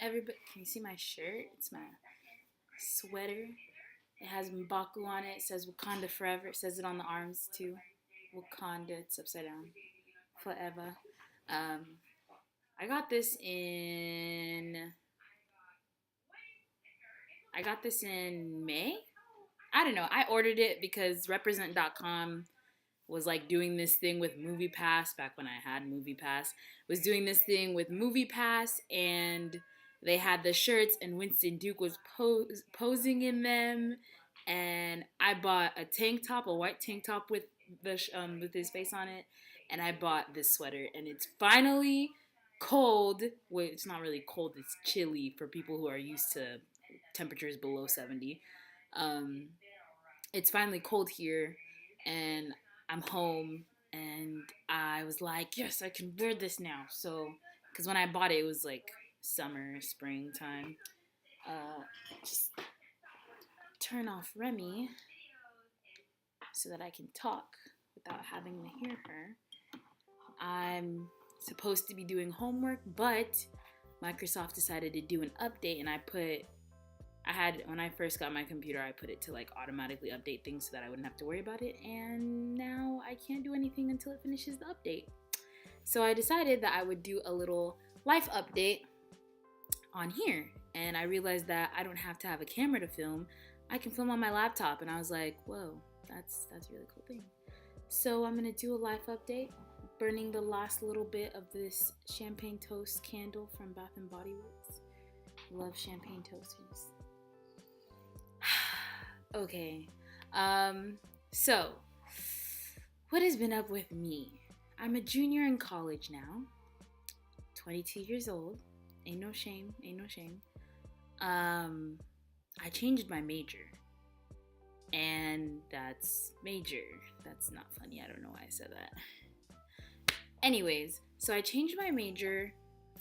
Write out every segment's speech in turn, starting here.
Everybody, can you see my shirt? It's my sweater. It has M'Baku on it. It says Wakanda forever. It says it on the arms too. Wakanda. It's upside down. Forever. Um, I got this in. I got this in May. I don't know. I ordered it because Represent.com was like doing this thing with Movie Pass back when I had Movie Pass. Was doing this thing with Movie Pass, and they had the shirts, and Winston Duke was posing in them. And I bought a tank top, a white tank top with with his face on it, and I bought this sweater, and it's finally cold. Well, it's not really cold; it's chilly for people who are used to temperatures below 70. Um, it's finally cold here, and I'm home, and I was like, yes, I can wear this now. So, because when I bought it, it was like summer, springtime. Just turn off Remy so that I can talk without having to hear her. I'm supposed to be doing homework, but Microsoft decided to do an update, and when I first got my computer, I put it to like automatically update things so that I wouldn't have to worry about it, and now I can't do anything until it finishes the update. So I decided that I would do a little life update on here, and I realized that I don't have to have a camera to film. I can film on my laptop, and I was like, whoa, that's a really cool thing. So I'm gonna do a life update, burning the last little bit of this champagne toast candle from Bath and Body Works. Love champagne toasters. Okay, so what has been up with me? I'm a junior in college now, 22 years old. Ain't no shame, ain't no shame. I changed my major, and that's major. That's not funny. I don't know why I said that. Anyways, so I changed my major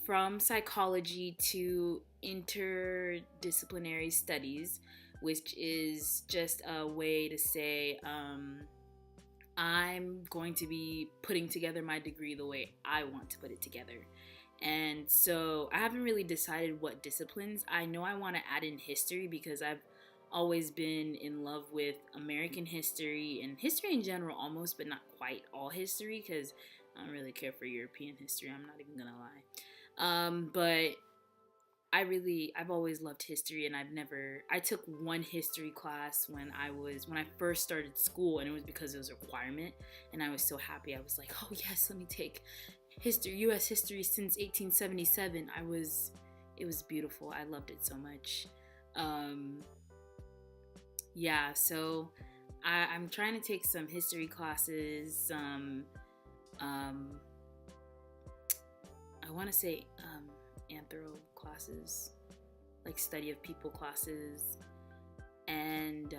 from psychology to interdisciplinary studies, which is just a way to say I'm going to be putting together my degree the way I want to put it together. And so I haven't really decided what disciplines. I know I want to add in history because I've always been in love with American history and history in general almost, but not quite all history because I don't really care for European history. I'm not even gonna lie. But I've always loved history, and I took one history class when I first started school, and it was because it was a requirement, and I was so happy. I was like, oh yes, let me take history, U.S. history since 1877. It was beautiful. I loved it so much. Yeah, so I'm trying to take some history classes, I want to say anthro classes, like study of people classes, and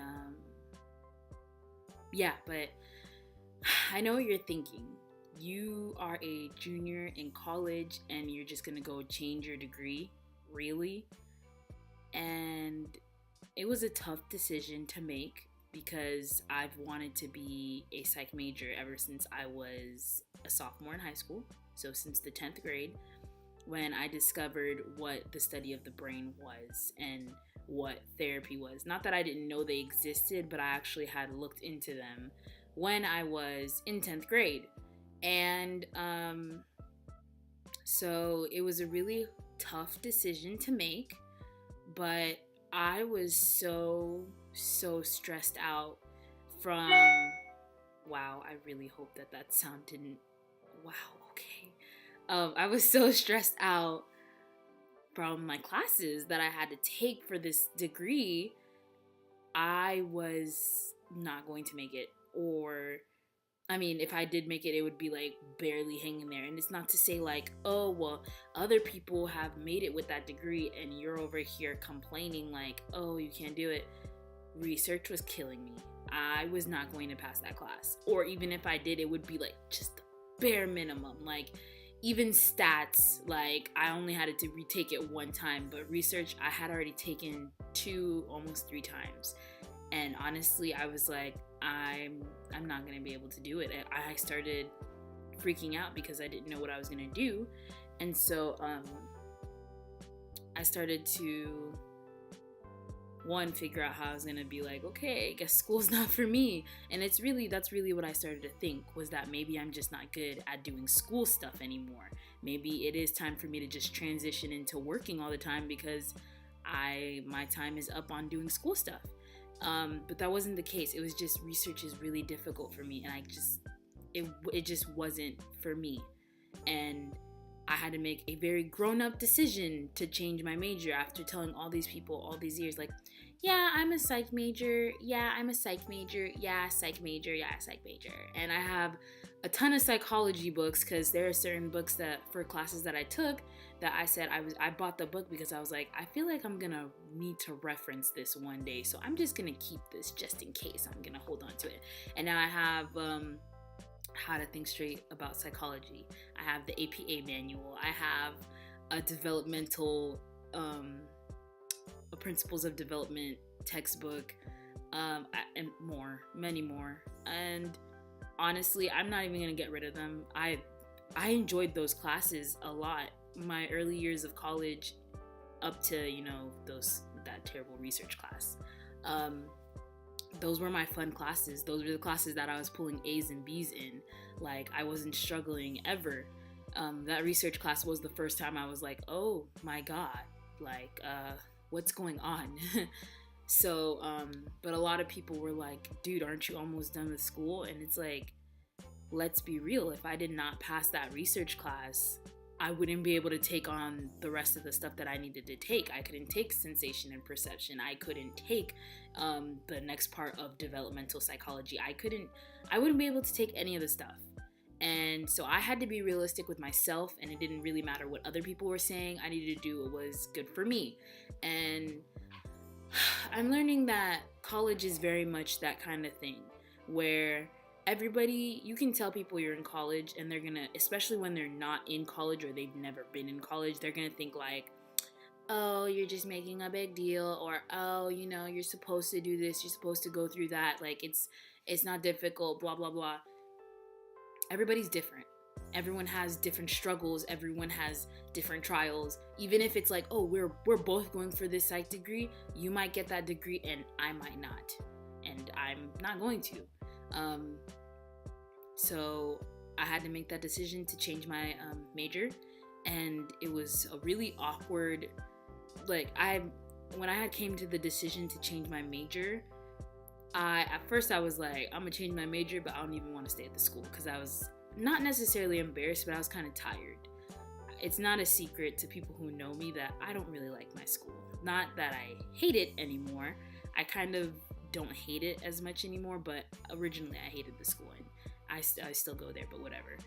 yeah, but I know what you're thinking. You are a junior in college and you're just gonna go change your degree, really? And it was a tough decision to make because I've wanted to be a psych major ever since I was a sophomore in high school, so since the 10th grade, when I discovered what the study of the brain was and what therapy was. Not that I didn't know they existed, but I actually had looked into them when I was in 10th grade. And so it was a really tough decision to make, but I was so stressed out from, wow, I really hope that sound didn't, wow, okay. I was so stressed out from my classes that I had to take for this degree. I was not going to make it, or I mean, if I did make it, it would be like barely hanging there. And it's not to say like, oh, well, other people have made it with that degree and you're over here complaining like, oh, you can't do it. Research was killing me. I was not going to pass that class. Or even if I did, it would be like just the bare minimum. Like even stats, like I only had to retake it one time, but research I had already taken 2, almost 3 times. And honestly, I was like, I'm not gonna be able to do it. I started freaking out because I didn't know what I was gonna do. And so I started to figure out how I was gonna be like, okay, I guess school's not for me. And that's really what I started to think, was that maybe I'm just not good at doing school stuff anymore. Maybe it is time for me to just transition into working all the time, because my time is up on doing school stuff. But that wasn't the case. It was just, research is really difficult for me, and it just wasn't for me. And I had to make a very grown-up decision to change my major after telling all these people all these years, like, yeah, I'm a psych major. Yeah, I'm a psych major. Yeah, psych major. Yeah, psych major. And I have a ton of psychology books, because there are certain books that, for classes that I took, that I said I bought the book because I was like, I feel like I'm gonna need to reference this one day, so I'm just gonna keep this just in case. I'm gonna hold on to it. And now I have How to Think Straight About Psychology. I have the APA manual. I have a developmental a Principles of Development textbook, and many more. And honestly, I'm not even gonna get rid of them. I enjoyed those classes a lot. My early years of college, up to that terrible research class. Those were my fun classes. Those were the classes that I was pulling A's and B's in. Like, I wasn't struggling ever. That research class was the first time I was like, oh my God, like, what's going on? So, but a lot of people were like, dude, aren't you almost done with school? And it's like, let's be real. If I did not pass that research class, I wouldn't be able to take on the rest of the stuff that I needed to take. I couldn't take sensation and perception. I couldn't take the next part of developmental psychology. I wouldn't be able to take any of the stuff. And so I had to be realistic with myself, and it didn't really matter what other people were saying. I needed to do what was good for me. And I'm learning that college is very much that kind of thing, where you can tell people you're in college, and they're gonna, especially when they're not in college or they've never been in college, they're gonna think like, oh, you're just making a big deal, or oh, you're supposed to do this, you're supposed to go through that, like it's not difficult, blah blah blah. Everybody's different. Everyone has different struggles. Everyone has different trials. Even if it's like, oh, we're both going for this psych degree, you might get that degree and I might not, and I'm not going to. So I had to make that decision to change my major, and it was a really awkward, when I came to the decision to change my major, at first I was like, I'm gonna change my major, but I don't even want to stay at the school, because I was not necessarily embarrassed, but I was kind of tired. It's not a secret to people who know me that I don't really like my school. Not that I hate it anymore. I kind of don't hate it as much anymore, but originally I hated the school, and I still go there, but whatever.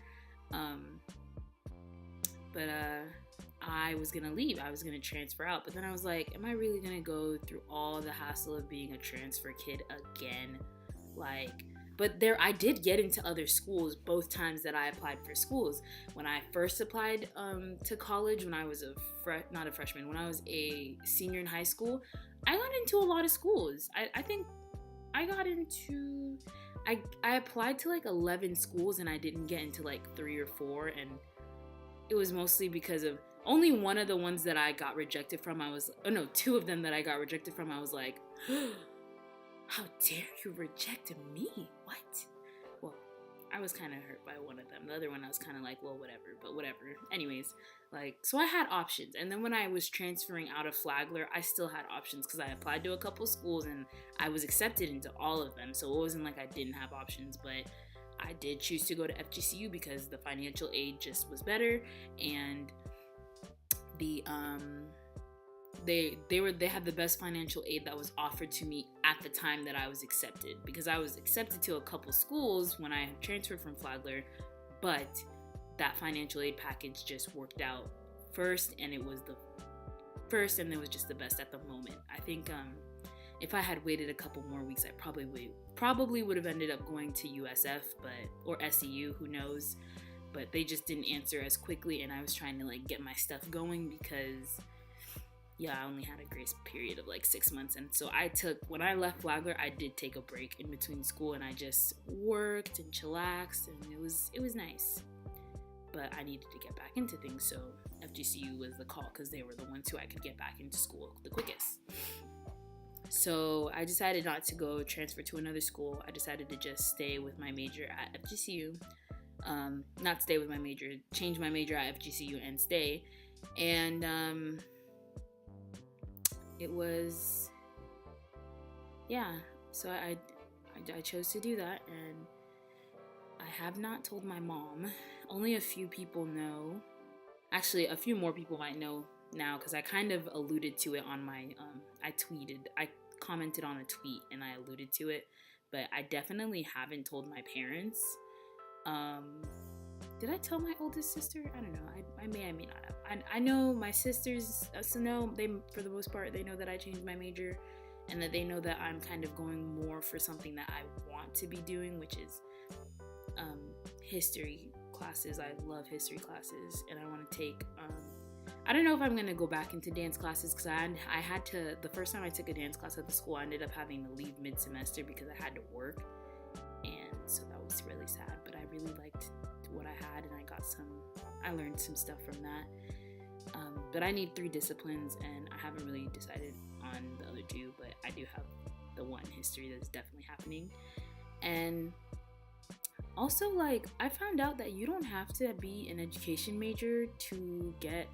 I was gonna leave. I was gonna transfer out, but then I was like, am I really gonna go through all the hassle of being a transfer kid again? But I did get into other schools both times that I applied for schools. When I first applied to college, when I was not a freshman, when I was a senior in high school, I got into a lot of schools. I think I got into, I applied to like 11 schools, and I didn't get into like 3 or 4, and it was mostly because of only one of the ones that I got rejected from. 2 of them that I got rejected from, I was like, how dare you reject me? What? Well, I was kind of hurt by one of them. The other one, I was kind of like, well, whatever. Anyways, so I had options. And then when I was transferring out of Flagler, I still had options, because I applied to a couple schools and I was accepted into all of them. So it wasn't like I didn't have options, but I did choose to go to FGCU because the financial aid just was better, and the they had the best financial aid that was offered to me at the time that I was accepted, because I was accepted to a couple schools when I transferred from Flagler, but that financial aid package just worked out first, and it was just the best at the moment. I think if I had waited a couple more weeks, I probably would have ended up going to USF, or SEU, who knows, but they just didn't answer as quickly, and I was trying to get my stuff going, because I only had a grace period of 6 months. And so when I left Flagler, I did take a break in between school, and I just worked and chillaxed, and it was nice. But I needed to get back into things, so FGCU was the call because they were the ones who I could get back into school the quickest. So I decided not to go transfer to another school. I decided to just stay with my major at FGCU. Not stay with my major, change my major at FGCU and stay. And it was, yeah, so I chose to do that, and I have not told my mom. Only a few people know. Actually, a few more people might know now, because I kind of alluded to it on my, I commented on a tweet and I alluded to it, but I definitely haven't told my parents. Did I tell my oldest sister? I don't know. I may not have. I know my sisters, so no, they, for the most part, they know that I changed my major, and that they know that I'm kind of going more for something that I want to be doing, which is history classes. I love history classes, and I want to take, I don't know if I'm going to go back into dance classes, because I had to, the first time I took a dance class at the school, I ended up having to leave mid-semester because I had to work, and so that was really sad, but I really liked what I had, and I learned some stuff from that. But I need 3 disciplines, and I haven't really decided on the other 2, but I do have the one, history, that's definitely happening. And also, like, I found out that you don't have to be an education major to get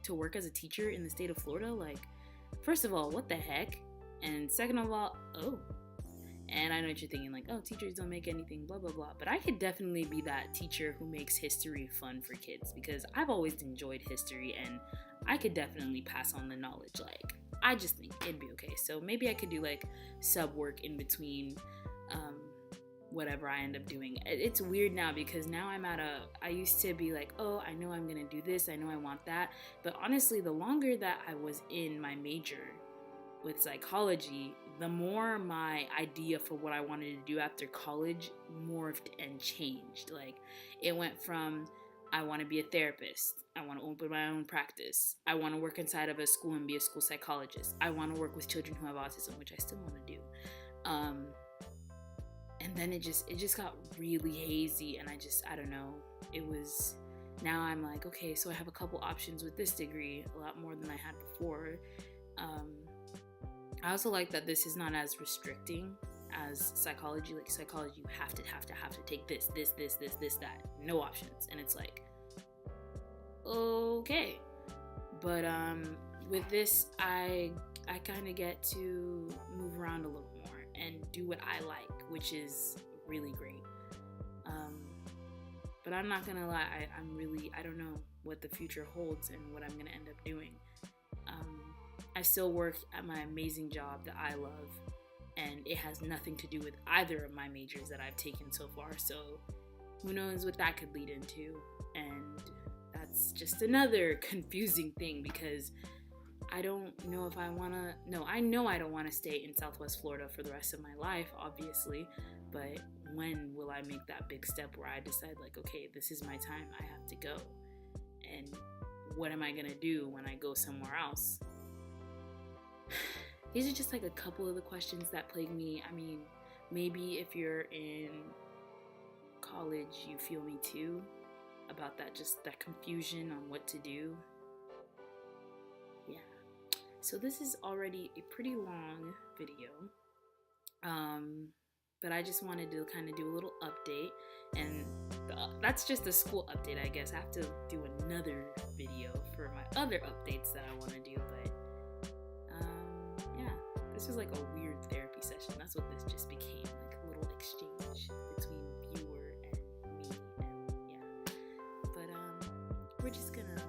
to work as a teacher in the state of Florida. Like, first of all, what the heck? And second of all, and I know what you're thinking, like, oh, teachers don't make anything, blah, blah, blah. But I could definitely be that teacher who makes history fun for kids, because I've always enjoyed history, and I could definitely pass on the knowledge. Like, I just think it'd be okay. So maybe I could do, like, sub work in between whatever I end up doing. It's weird now, because now I used to be like, oh, I know I'm going to do this, I know I want that. But honestly, the longer that I was in my major with psychology, the more my idea for what I wanted to do after college morphed and changed. Like, it went from, I want to be a therapist, I want to open my own practice, I want to work inside of a school and be a school psychologist, I want to work with children who have autism, which I still want to do. And then it just got really hazy, and I don't know, now I'm like, okay, so I have a couple options with this degree, a lot more than I had before. I also like that this is not as restricting as psychology. Like, psychology, you have to take this, that, no options. And it's like, okay. But with this, I kind of get to move around a little more and do what I like, which is really great. But I'm not gonna lie, I don't know what the future holds and what I'm gonna end up doing. I still work at my amazing job that I love, and it has nothing to do with either of my majors that I've taken so far, so who knows what that could lead into. And that's just another confusing thing, because I don't know if I I know I don't want to stay in Southwest Florida for the rest of my life, obviously, but when will I make that big step where I decide, like, okay, this is my time, I have to go, and what am I gonna do when I go somewhere else? These are just like a couple of the questions that plague me. I mean, maybe if you're in college, you feel me too about that, just that confusion on what to do. Yeah. So this is already a pretty long video. But I just wanted to kind of do a little update, and that's just a school update, I guess. I have to do another video for my other updates that I want to do, but this was like a weird therapy session. That's what this just became, like a little exchange between viewer and me, and yeah. But we're just gonna